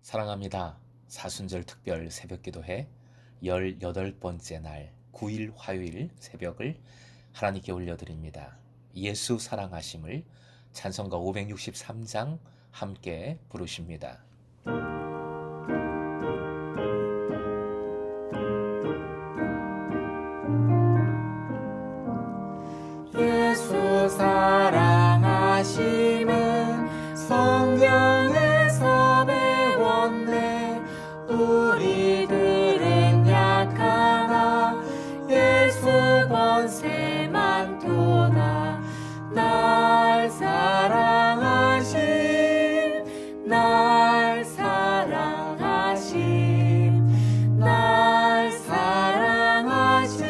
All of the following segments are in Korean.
사랑합니다. 사순절 특별 새벽기도회 18번째 날 9일 화요일 새벽을 하나님께 올려드립니다. 예수 사랑하심을 찬송가 563장 함께 부르십니다. 예수 사랑하심은 성경에서 배웠네. 우리들은 약하나 예수 권세만 도다. 날 사랑하심, 날 사랑하심, 날 사랑하심.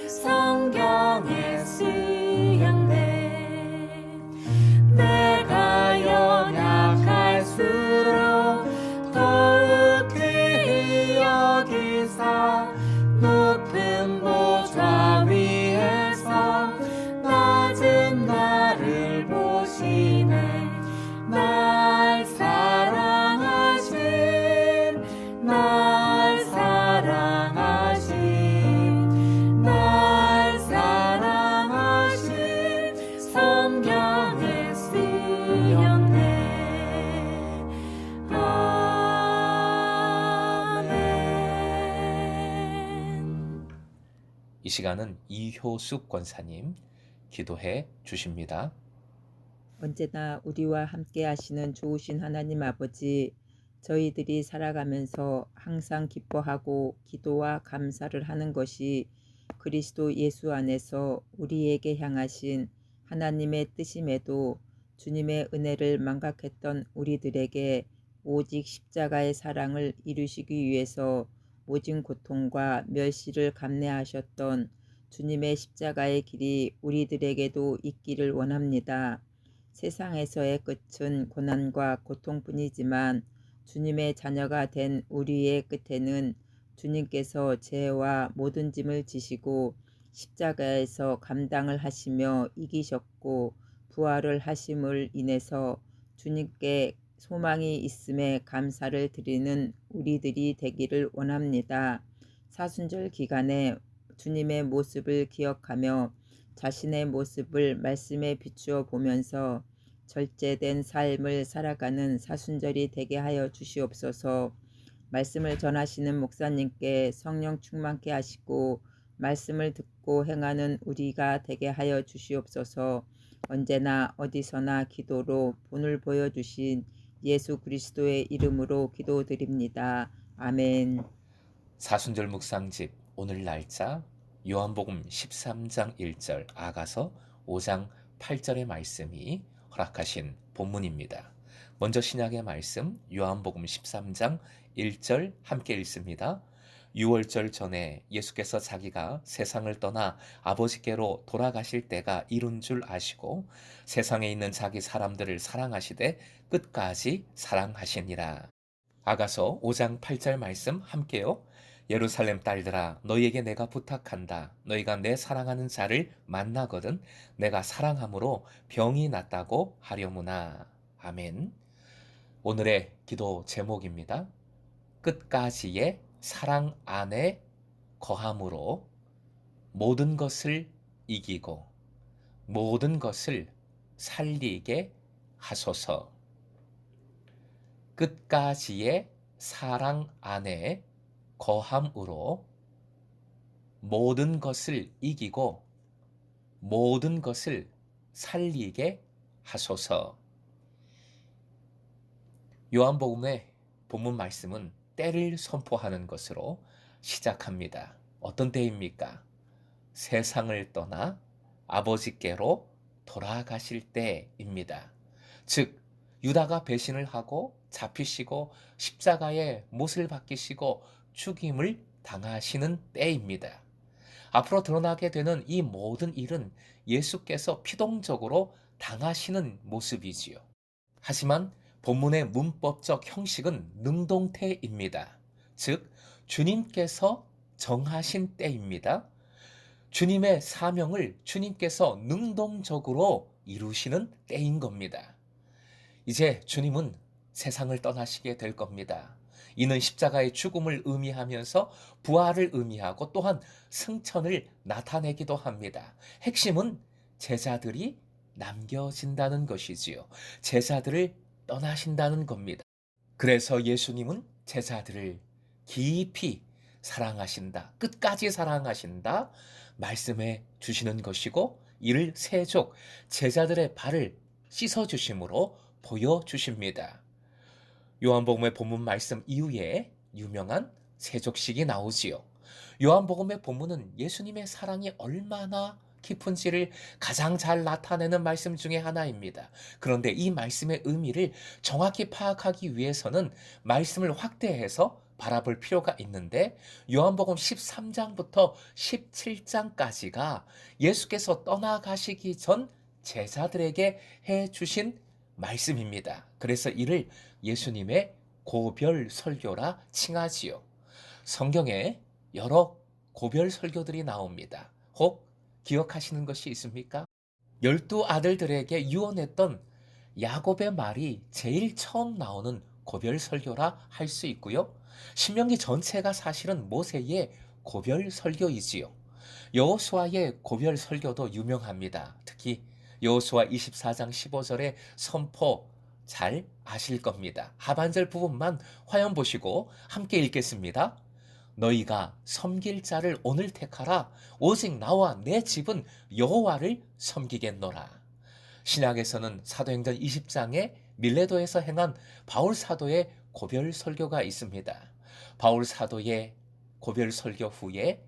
성경에 쓰였네. 내가 연약할수록 더욱 귀히 여기사 높은 보좌 위에서 낮은 나를 보시네. 날 사랑하심, 날 사랑하심, 날 사랑하심. 성경에 쓰였네. 아멘. 이 시간은 이효숙 권사님 기도해 주십니다. 언제나 우리와 함께 하시는 좋으신 하나님 아버지, 저희들이 살아가면서 항상 기뻐하고 기도와 감사를 하는 것이 그리스도 예수 안에서 우리에게 향하신 하나님의 뜻임에도 주님의 은혜를 망각했던 우리들에게 오직 십자가의 사랑을 이루시기 위해서 모진 고통과 멸시를 감내하셨던 주님의 십자가의 길이 우리들에게도 있기를 원합니다. 세상에서의 끝은 고난과 고통뿐이지만 주님의 자녀가 된 우리의 끝에는 주님께서 죄와 모든 짐을 지시고 십자가에서 감당을 하시며 이기셨고 부활을 하심을 인해서 주님께 소망이 있음에 감사를 드리는 우리들이 되기를 원합니다. 사순절 기간에 주님의 모습을 기억하며 자신의 모습을 말씀에 비추어 보면서 절제된 삶을 살아가는 사순절이 되게 하여 주시옵소서. 말씀을 전하시는 목사님께 성령 충만케 하시고 말씀을 듣고 행하는 우리가 되게 하여 주시옵소서. 언제나 어디서나 기도로 본을 보여주신 예수 그리스도의 이름으로 기도드립니다. 아멘. 사순절 묵상집 오늘 날짜 요한복음 13장 1절 아가서 5장 8절의 말씀이 허락하신 본문입니다. 먼저 신약의 말씀 요한복음 13장 1절 함께 읽습니다. 유월절 전에 예수께서 자기가 세상을 떠나 아버지께로 돌아가실 때가 이룬 줄 아시고 세상에 있는 자기 사람들을 사랑하시되 끝까지 사랑하시니라. 아가서 5장 8절 말씀 함께요. 예루살렘 딸들아 너희에게 내가 부탁한다. 너희가 내 사랑하는 자를 만나거든 내가 사랑함으로 병이 낫다고 하려무나. 아멘. 오늘의 기도 제목입니다. 끝까지의 사랑 안에 거함으로 모든 것을 이기고 모든 것을 살리게 하소서. 끝까지의 사랑 안에 거함으로 모든 것을 이기고 모든 것을 살리게 하소서. 요한복음의 본문 말씀은 때를 선포하는 것으로 시작합니다. 어떤 때입니까? 세상을 떠나 아버지께로 돌아가실 때입니다. 즉 유다가 배신을 하고 잡히시고 십자가에 못을 박히시고 죽임을 당하시는 때입니다. 앞으로 드러나게 되는 이 모든 일은 예수께서 피동적으로 당하시는 모습이지요. 하지만 본문의 문법적 형식은 능동태입니다. 즉 주님께서 정하신 때입니다. 주님의 사명을 주님께서 능동적으로 이루시는 때인 겁니다. 이제 주님은 세상을 떠나시게 될 겁니다. 이는 십자가의 죽음을 의미하면서 부활을 의미하고 또한 승천을 나타내기도 합니다. 핵심은 제자들이 남겨진다는 것이지요. 제자들을 떠나신다는 겁니다. 그래서 예수님은 제자들을 깊이 사랑하신다, 끝까지 사랑하신다 말씀해 주시는 것이고, 이를 세족 제자들의 발을 씻어 주심으로 보여 주십니다. 요한복음의 본문 말씀 이후에 유명한 세족식이 나오지요. 요한복음의 본문은 예수님의 사랑이 얼마나 깊은지를 가장 잘 나타내는 말씀 중에 하나입니다. 그런데 이 말씀의 의미를 정확히 파악하기 위해서는 말씀을 확대해서 바라볼 필요가 있는데, 요한복음 13장부터 17장까지가 예수께서 떠나가시기 전 제자들에게 해 주신 말씀입니다. 그래서 이를 예수님의 고별 설교라 칭하지요. 성경에 여러 고별 설교들이 나옵니다. 혹 기억하시는 것이 있습니까? 12아들들에게 유언했던 야곱의 말이 제일 처음 나오는 고별 설교라 할 수 있고요. 신명기 전체가 사실은 모세의 고별 설교이지요. 여호수아의 고별 설교도 유명합니다. 특히 여호수아 24장 15절의 선포 잘 아실 겁니다. 하반절 부분만 화면 보시고 함께 읽겠습니다. 너희가 섬길 자를 오늘 택하라. 오직 나와 내 집은 여호와를 섬기겠노라. 신약에서는 사도행전 20장에 밀레도에서 행한 바울 사도의 고별 설교가 있습니다. 바울 사도의 고별 설교 후에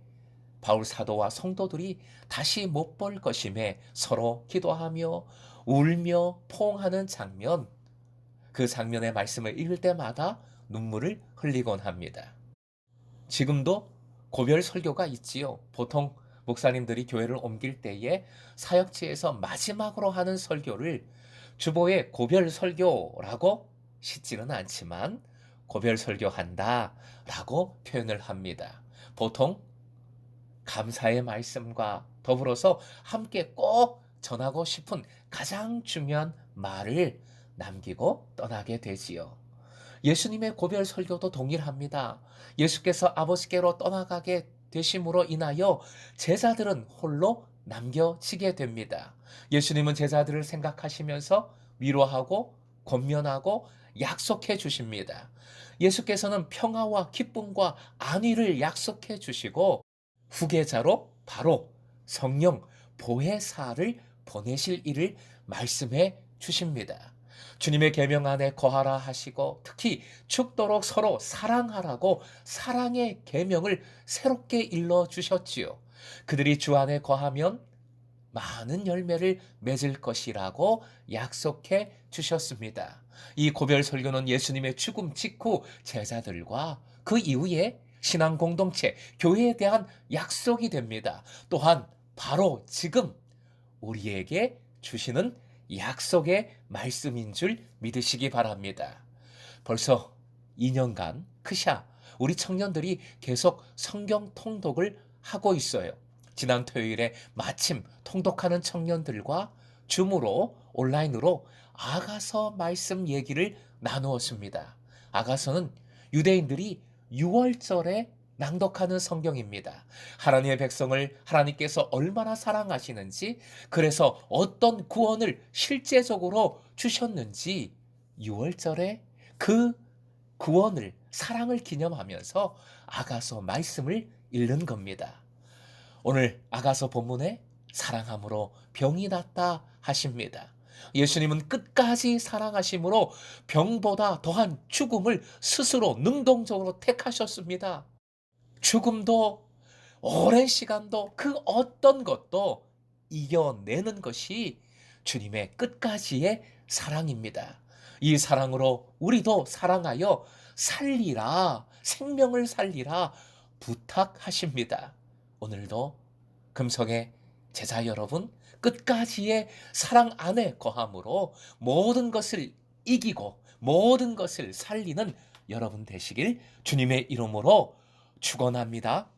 바울 사도와 성도들이 다시 못 볼 것임에 서로 기도하며 울며 포옹하는 장면, 그 장면의 말씀을 읽을 때마다 눈물을 흘리곤 합니다. 지금도 고별 설교가 있지요. 보통 목사님들이 교회를 옮길 때에 사역지에서 마지막으로 하는 설교를 주보에 고별 설교라고 싣지는 않지만 고별 설교한다라고 표현을 합니다. 보통 감사의 말씀과 더불어서 함께 꼭 전하고 싶은 가장 중요한 말을 남기고 떠나게 되지요. 예수님의 고별 설교도 동일합니다. 예수께서 아버지께로 떠나가게 되심으로 인하여 제자들은 홀로 남겨지게 됩니다. 예수님은 제자들을 생각하시면서 위로하고 권면하고 약속해 주십니다. 예수께서는 평화와 기쁨과 안위를 약속해 주시고 후계자로 바로 성령 보혜사를 보내실 일을 말씀해 주십니다. 주님의 계명 안에 거하라 하시고 특히 죽도록 서로 사랑하라고 사랑의 계명을 새롭게 일러 주셨지요. 그들이 주 안에 거하면 많은 열매를 맺을 것이라고 약속해 주셨습니다. 이 고별 설교는 예수님의 죽음 직후 제자들과 그 이후에 신앙 공동체, 교회에 대한 약속이 됩니다. 또한 바로 지금 우리에게 주시는 약속의 말씀인 줄 믿으시기 바랍니다. 벌써 2년간 크샤 우리 청년들이 계속 성경 통독을 하고 있어요. 지난 토요일에 마침 통독하는 청년들과 줌으로 온라인으로 아가서 말씀 얘기를 나누었습니다. 아가서는 유대인들이 6월절에 낭독하는 성경입니다. 하나님의 백성을 하나님께서 얼마나 사랑하시는지, 그래서 어떤 구원을 실제적으로 주셨는지 6월절에 그 구원을, 사랑을 기념하면서 아가서 말씀을 읽는 겁니다. 오늘 아가서 본문에 사랑함으로 병이 낫다 하십니다. 예수님은 끝까지 사랑하심으로 병보다 더한 죽음을 스스로 능동적으로 택하셨습니다. 죽음도 오랜 시간도 그 어떤 것도 이겨내는 것이 주님의 끝까지의 사랑입니다. 이 사랑으로 우리도 사랑하여 살리라, 생명을 살리라 부탁하십니다. 오늘도 금성의 제자 여러분, 끝까지의 사랑 안에 거함으로 모든 것을 이기고 모든 것을 살리는 여러분 되시길 주님의 이름으로 축원합니다.